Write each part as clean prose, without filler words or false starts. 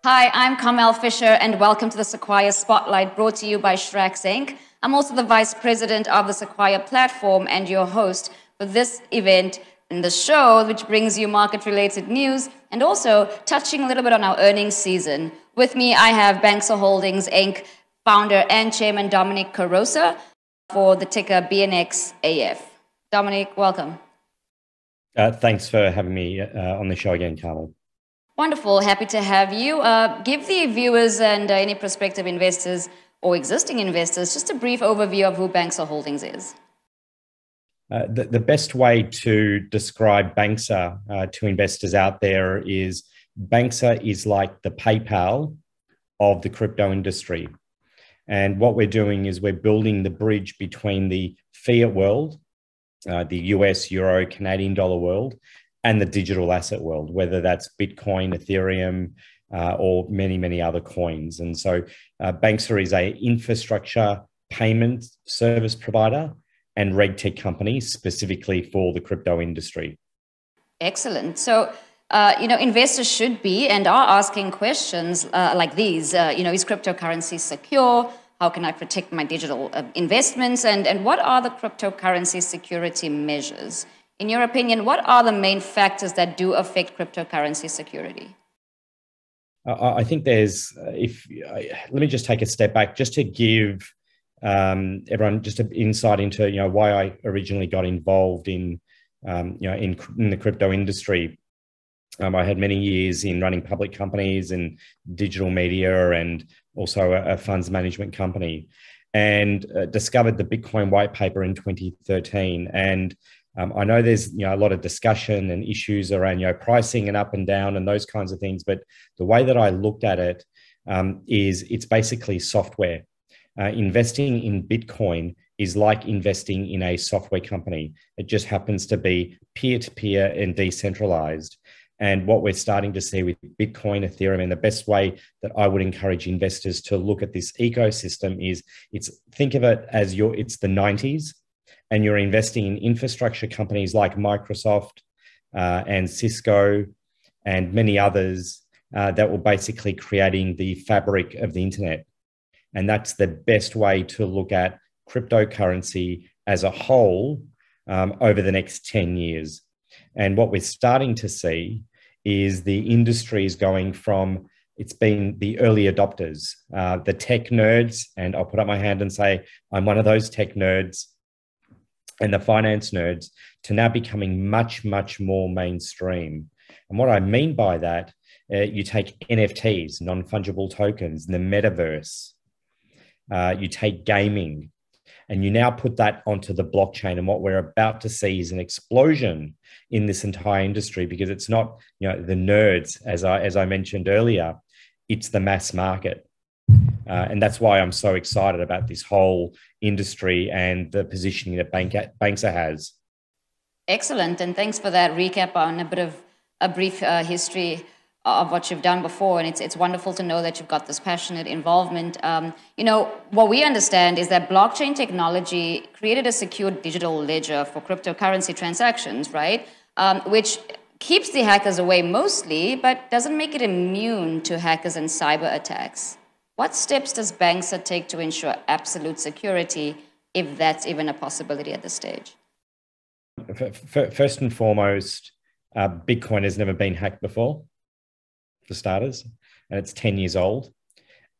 Hi, I'm Carmel Fisher, and welcome to the Sequire Spotlight, brought to you by Shrax Inc. I'm also the Vice President of the Sequire platform and your host for this event in the show, which brings you market-related news and also touching a little bit on our earnings season. With me, I have Banxa Holdings Inc. founder and chairman Domenic Carosa for the ticker BNXAF. Domenic, welcome. Thanks for having me on the show again, Carmel. Wonderful. Happy to have you. Give the viewers and any prospective investors or existing investors just a brief overview of who Banxa Holdings is. The best way to describe Banxa to investors out there is Banxa is like the PayPal of the crypto industry. And what we're doing is we're building the bridge between the fiat world, the US, Euro, Canadian dollar world, and the digital asset world, whether that's Bitcoin, Ethereum, or many, many other coins. And so Banxa is an infrastructure payment service provider and RegTech company specifically for the crypto industry. Excellent. So, investors should be and are asking questions like these. Is cryptocurrency secure? How can I protect my digital investments? And what are the cryptocurrency security measures? In your opinion, what are the main factors that do affect cryptocurrency security? I think let me just take a step back just to give everyone just an insight into, why I originally got involved in the crypto industry. I had many years in running public companies and digital media and also a funds management company, and discovered the Bitcoin white paper in 2013. And I know there's a lot of discussion and issues around pricing and up and down and those kinds of things, but the way that I looked at it is it's basically software. Investing in Bitcoin is like investing in a software company. It just happens to be peer-to-peer and decentralized. And what we're starting to see with Bitcoin, Ethereum, and the best way that I would encourage investors to look at this ecosystem is think of it as it's the 90s. And you're investing in infrastructure companies like Microsoft and Cisco and many others that were basically creating the fabric of the internet. And that's the best way to look at cryptocurrency as a whole over the next 10 years. And what we're starting to see is the industry is going from, it's been the early adopters, the tech nerds, and I'll put up my hand and say, I'm one of those tech nerds, and the finance nerds, to now becoming much, much more mainstream. And what I mean by that, you take NFTs, non-fungible tokens, the metaverse, you take gaming, and you now put that onto the blockchain. And what we're about to see is an explosion in this entire industry, because it's not the nerds, as I mentioned earlier, it's the mass market. And that's why I'm so excited about this whole industry and the positioning that Banxa has. Excellent. And thanks for that recap on a brief history of what you've done before. And it's wonderful to know that you've got this passionate involvement. What we understand is that blockchain technology created a secure digital ledger for cryptocurrency transactions, right? Which keeps the hackers away mostly, but doesn't make it immune to hackers and cyber attacks. What steps does Banxa take to ensure absolute security, if that's even a possibility at this stage? First and foremost, Bitcoin has never been hacked before, for starters, and it's 10 years old.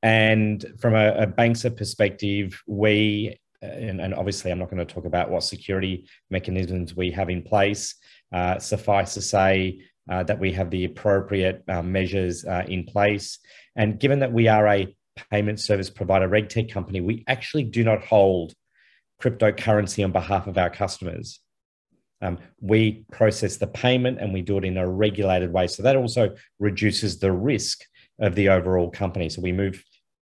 And from a Banxa perspective, and obviously I'm not going to talk about what security mechanisms we have in place. Suffice to say that we have the appropriate measures in place. And given that we are a payment service provider, RegTech company, we actually do not hold cryptocurrency on behalf of our customers. We process the payment and we do it in a regulated way. So that also reduces the risk of the overall company. So we move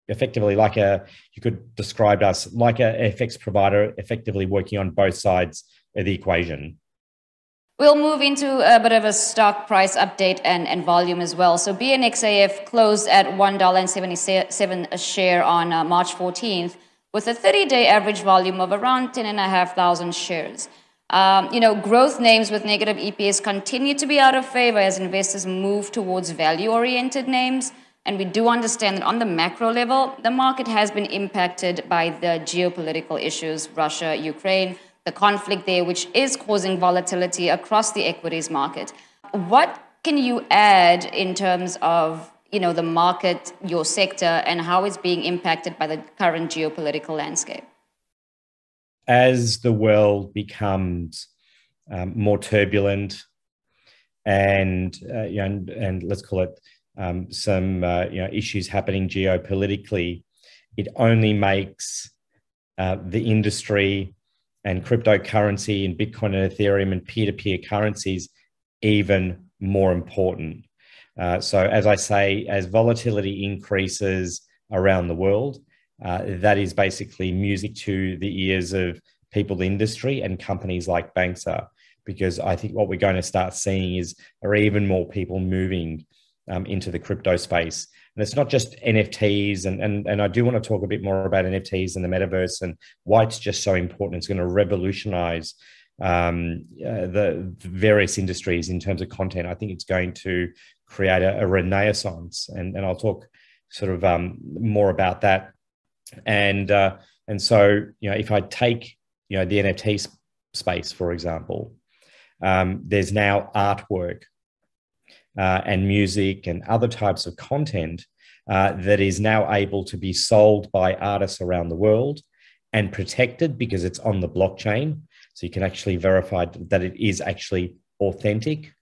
effectively you could describe us like a FX provider, effectively working on both sides of the equation. We'll move into a bit of a stock price update and volume as well. So BNXAF closed at $1.77 a share on March 14th with a 30-day average volume of around 10,500 shares. Growth names with negative EPS continue to be out of favor as investors move towards value-oriented names. And we do understand that on the macro level, the market has been impacted by the geopolitical issues, Russia, Ukraine, the conflict there, which is causing volatility across the equities market. What can you add in terms of, the market, your sector, and how it's being impacted by the current geopolitical landscape? As the world becomes more turbulent and let's call it some issues happening geopolitically, it only makes the industry and cryptocurrency and Bitcoin and Ethereum and peer-to-peer currencies even more important. So as I say, as volatility increases around the world, that is basically music to the ears of people in the industry and companies like Banxa, because I think what we're going to start seeing are even more people moving into the crypto space. And it's not just NFTs, and I do want to talk a bit more about NFTs and the metaverse and why it's just so important. It's going to revolutionize the various industries in terms of content. I think it's going to create a renaissance, and I'll talk sort of more about that. And so, if I take, the NFT space, for example, there's now artwork and music and other types of content that is now able to be sold by artists around the world and protected because it's on the blockchain. So you can actually verify that it is actually authentic.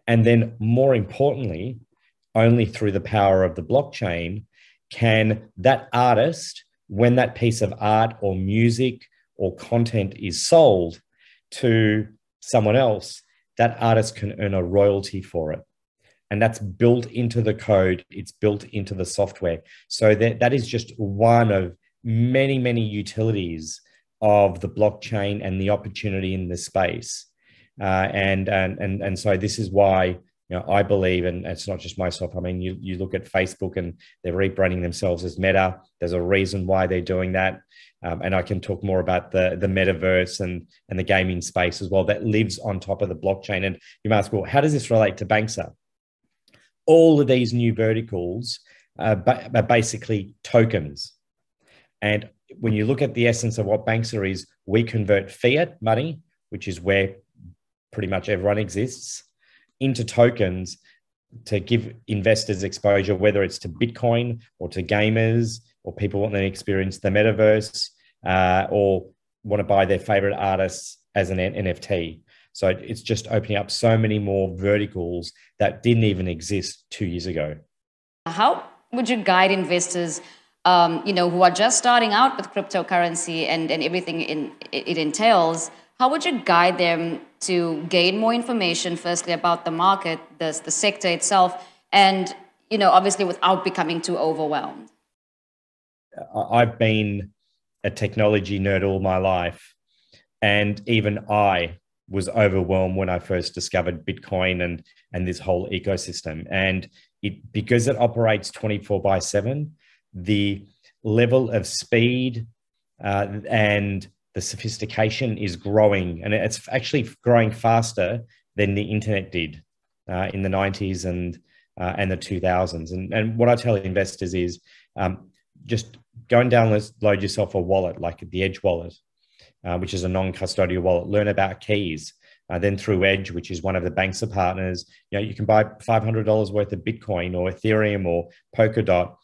And then more importantly, only through the power of the blockchain can that artist, when that piece of art or music or content is sold to someone else, that artist can earn a royalty for it. And that's built into the code. It's built into the software. So that is just one of many, many utilities of the blockchain and the opportunity in this space. And so this is why, I believe, and it's not just myself. I mean, you look at Facebook and they're rebranding themselves as Meta. There's a reason why they're doing that. And I can talk more about the metaverse and the gaming space as well that lives on top of the blockchain. And you might ask, well, how does this relate to Banxa? All of these new verticals are basically tokens. And when you look at the essence of what Banxa is, we convert fiat money, which is where pretty much everyone exists, into tokens to give investors exposure, whether it's to Bitcoin or to gamers or people want to experience the metaverse or want to buy their favorite artists as an NFT. So it's just opening up so many more verticals that didn't even exist 2 years ago. How would you guide investors, who are just starting out with cryptocurrency and everything it entails? How would you guide them to gain more information, firstly, about the market, the sector itself, and, obviously without becoming too overwhelmed? I've been a technology nerd all my life, and even I was overwhelmed when I first discovered Bitcoin and this whole ecosystem. And because it operates 24/7, the level of speed and the sophistication is growing, and it's actually growing faster than the internet did in the 90s and the 2000s. And what I tell investors is just go and download yourself a wallet like the Edge wallet, which is a non-custodial wallet. Learn about keys. Then through Edge, which is one of the Banxa partners, you can buy $500 worth of Bitcoin or Ethereum or Polkadot.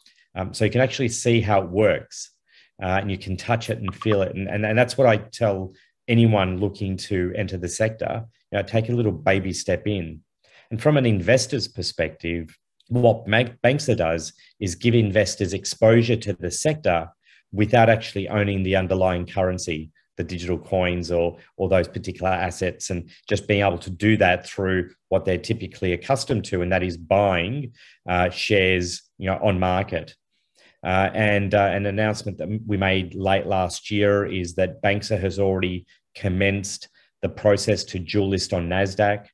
So you can actually see how it works, and you can touch it and feel it. And that's what I tell anyone looking to enter the sector. Take a little baby step in. And from an investor's perspective, what Banxa does is give investors exposure to the sector without actually owning the underlying currency, the digital coins or those particular assets, and just being able to do that through what they're typically accustomed to, and that is buying shares on market. And an announcement that we made late last year is that Banxa has already commenced the process to dual list on NASDAQ.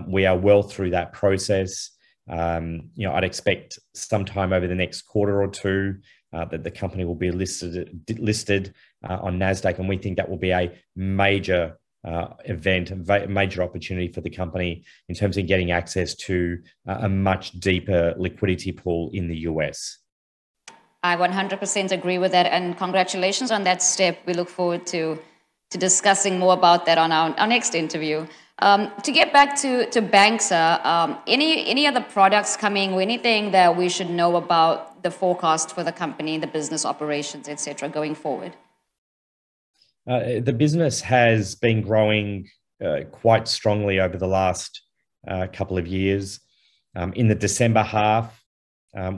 We are well through that process. I'd expect sometime over the next quarter or two that the company will be listed on NASDAQ, and we think that will be a major event, a major opportunity for the company in terms of getting access to a much deeper liquidity pool in the US. I 100% agree with that, and congratulations on that step. We look forward to discussing more about that on our next interview. To get back to Banxa, any other products coming or anything that we should know about the forecast for the company, the business operations, etc., going forward? The business has been growing quite strongly over the last couple of years. In the December half,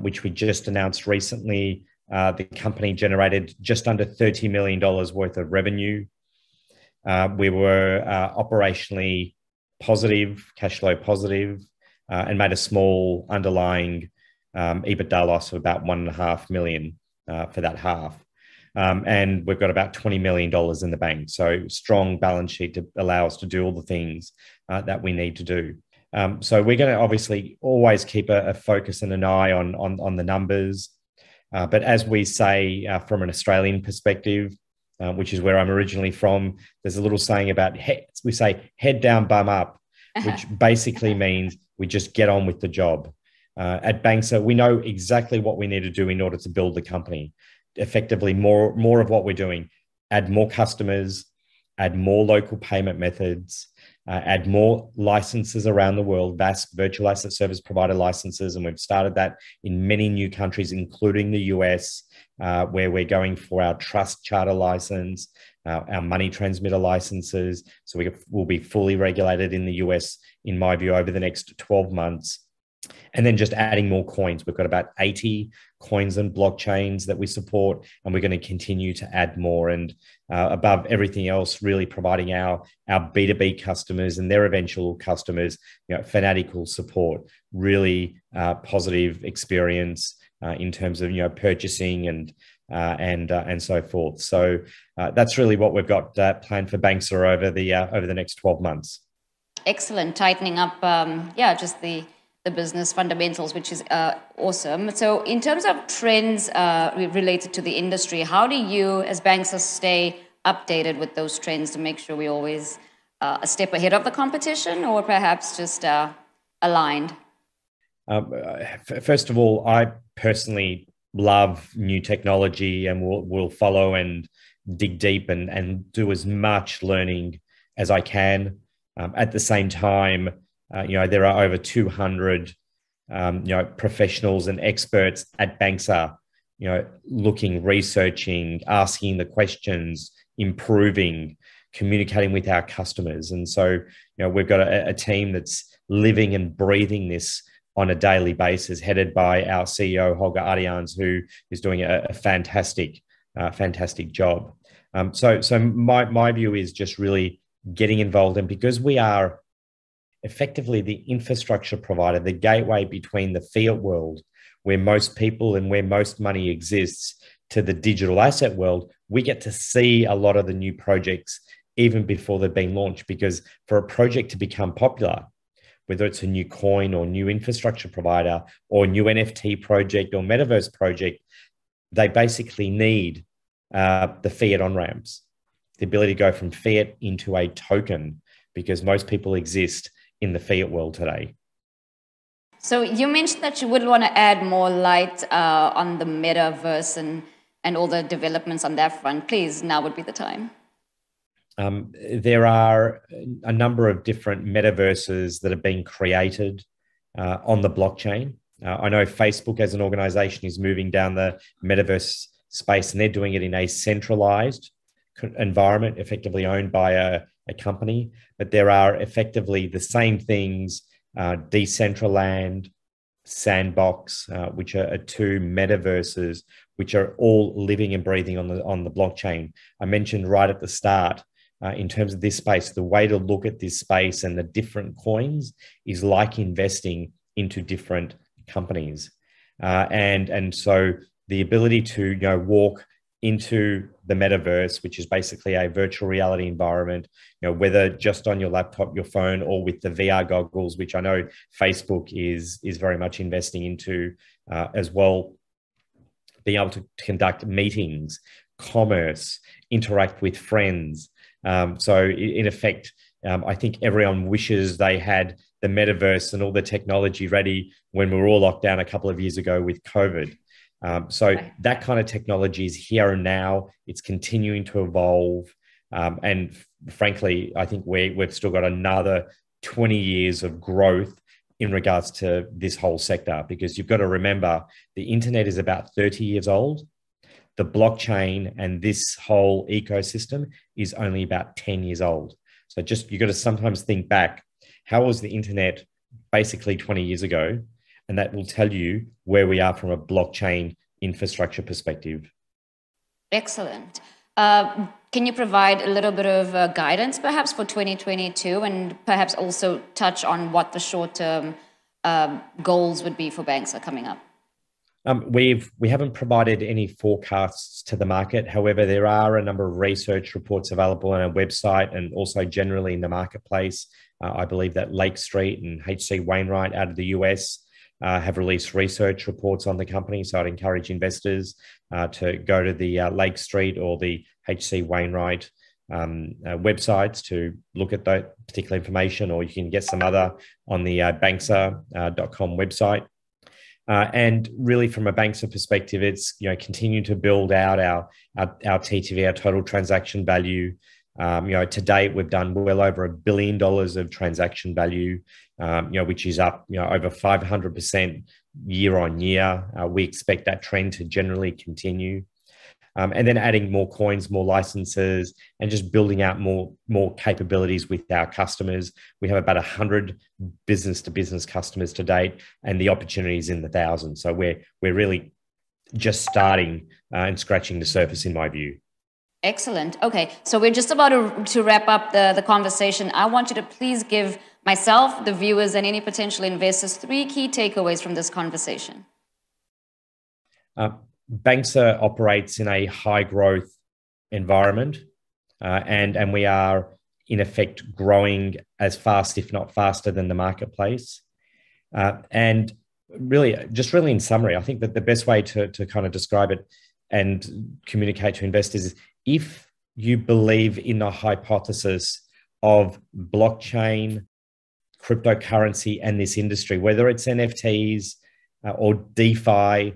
which we just announced recently, the company generated just under $30 million worth of revenue. We were operationally positive, cash flow positive, and made a small underlying EBITDA loss of about $1.5 million for that half. And we've got about $20 million in the bank. So strong balance sheet to allow us to do all the things that we need to do. So we're going to obviously always keep a focus and an eye on the numbers. But as we say from an Australian perspective, which is where I'm originally from, there's a little saying about we say head down, bum up, which basically means we just get on with the job. At Banxa, we know exactly what we need to do in order to build the company. Effectively, more of what we're doing: add more customers, add more local payment methods, add more licenses around the world, VAS, virtual asset service provider licenses. And we've started that in many new countries, including the US, where we're going for our trust charter license, our money transmitter licenses. So we will be fully regulated in the US, in my view, over the next 12 months. And then just adding more coins. We've got about 80 coins and blockchains that we support, and we're going to continue to add more. And above everything else, really providing our B2B customers and their eventual customers, fanatical support, really positive experience in terms of purchasing and so forth. So that's really what we've got planned for Banxa over the next 12 months. Excellent, tightening up, just the business fundamentals, which is awesome. So in terms of trends related to the industry, how do you as Banxa stay updated with those trends to make sure we're always a step ahead of the competition, or perhaps just aligned? First of all, I personally love new technology, and will follow and dig deep and do as much learning as I can. At the same time, there are over 200, professionals and experts at Banxa, looking, researching, asking the questions, improving, communicating with our customers. And so, we've got a team that's living and breathing this on a daily basis, headed by our CEO, Holger Adians, who is doing a fantastic job. So my view is just really getting involved. And because we are effectively the infrastructure provider, the gateway between the fiat world, where most people and where most money exists, to the digital asset world, we get to see a lot of the new projects even before they've been launched. Because for a project to become popular, whether it's a new coin or new infrastructure provider or new NFT project or metaverse project, they basically need the fiat on-ramps, the ability to go from fiat into a token, because most people exist in the fiat world today. So you mentioned that you would want to add more light on the metaverse and all the developments on that front. Please, now would be the time. There are a number of different metaverses that have been created on the blockchain. I know Facebook as an organization is moving down the metaverse space, and they're doing it in a centralized environment, effectively owned by a company. But there are effectively the same things, Decentraland, Sandbox, which are two metaverses, which are all living and breathing on the blockchain. I mentioned right at the start, in terms of this space, the way to look at this space and the different coins is like investing into different companies. And so the ability to walk into the metaverse, which is basically a virtual reality environment, whether just on your laptop, your phone, or with the VR goggles, which I know Facebook is very much investing into as well, being able to conduct meetings, commerce, interact with friends, So in effect, I think everyone wishes they had the metaverse and all the technology ready when we were all locked down a couple of years ago with COVID. So that kind of technology is here and now. It's continuing to evolve. And frankly, I think we've still got another 20 years of growth in regards to this whole sector, because you've got to remember the internet is about 30 years old. The blockchain and this whole ecosystem is only about 10 years old. So just, you've got to sometimes think back, how was the internet basically 20 years ago? And that will tell you where we are from a blockchain infrastructure perspective. Excellent. Can you provide a little bit of guidance perhaps for 2022, and perhaps also touch on what the short-term goals would be for Banxa coming up? We haven't provided any forecasts to the market. However, there are a number of research reports available on our website and also generally in the marketplace. I believe that Lake Street and H.C. Wainwright out of the US have released research reports on the company. So I'd encourage investors to go to the Lake Street or the H.C. Wainwright websites to look at that particular information, or you can get some other on the Banxa.com website. And really, from a Banxa perspective, it's continue to build out our TTV, our total transaction value. To date, we've done well over $1 billion of transaction value, which is up over 500% year on year. We expect that trend to generally continue. And then adding more coins, more licenses, and just building out more capabilities with our customers. We have about 100 business-to-business customers to date, and the opportunity is in the thousands. So we're really just starting and scratching the surface, in my view. Excellent. Okay, so we're just about to wrap up the conversation. I want you to please give myself, the viewers, and any potential investors 3 key takeaways from this conversation. Banxa operates in a high growth environment, and we are in effect growing as fast, if not faster, than the marketplace. And really in summary, I think that the best way to kind of describe it and communicate to investors is, if you believe in the hypothesis of blockchain, cryptocurrency, and this industry, whether it's NFTs or DeFi,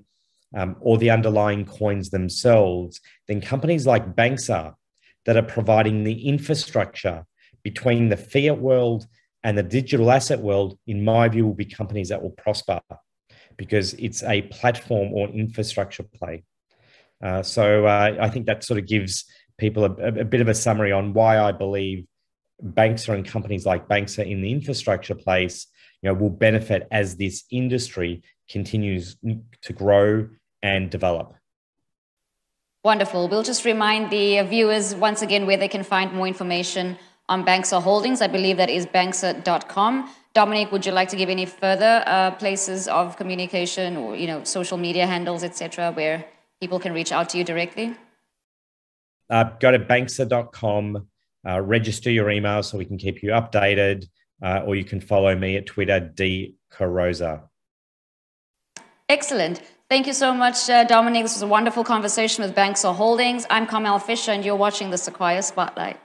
or the underlying coins themselves, then companies like Banxa that are providing the infrastructure between the fiat world and the digital asset world, in my view, will be companies that will prosper, because it's a platform or infrastructure play. So I think that sort of gives people a bit of a summary on why I believe Banxa and companies like Banxa in the infrastructure place will benefit as this industry continues to grow and develop. Wonderful. We'll just remind the viewers once again where they can find more information on Banxa Holdings. I believe that is banxa.com. Domenic, would you like to give any further places of communication, or social media handles, etc., where people can reach out to you directly? Go to banxa.com, register your email so we can keep you updated, or you can follow me at Twitter, @dcarosa. Excellent. Thank you so much, Domenic. This was a wonderful conversation with Banxa Holdings. I'm Carmel Fisher, and you're watching the Sequire Spotlight.